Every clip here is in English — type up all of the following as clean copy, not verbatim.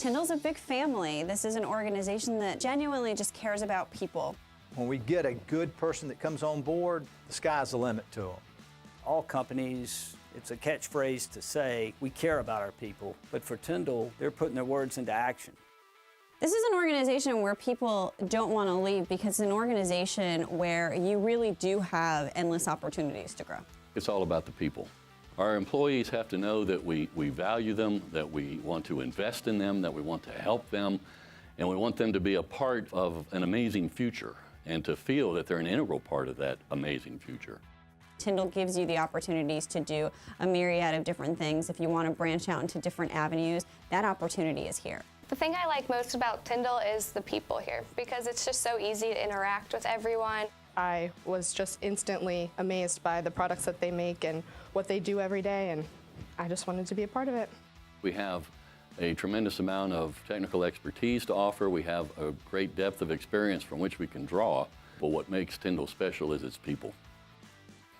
Tindall's a big family. This is an organization that genuinely just cares about people. When we get a good person that comes on board, the sky's the limit to them. All companies, it's a catchphrase to say, we care about our people. But for Tindall, they're putting their words into action. This is an organization where people don't want to leave because it's an organization where you really do have endless opportunities to grow. It's all about the people. Our employees have to know that we value them, that we want to invest in them, that we want to help them, and we want them to be a part of an amazing future and to feel that they're an integral part of that amazing future. Tindall gives you the opportunities to do a myriad of different things. If you want to branch out into different avenues, that opportunity is here. The thing I like most about Tindall is the people here, because it's just so easy to interact with everyone. I was just instantly amazed by the products that they make and what they do every day, and I just wanted to be a part of it. We have a tremendous amount of technical expertise to offer. We have a great depth of experience from which we can draw. But what makes Tindall special is its people.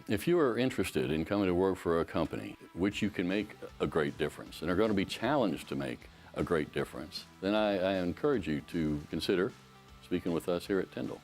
If you are interested in coming to work for a company which you can make a great difference and are going to be challenged to make a great difference, then I encourage you to consider speaking with us here at Tindall.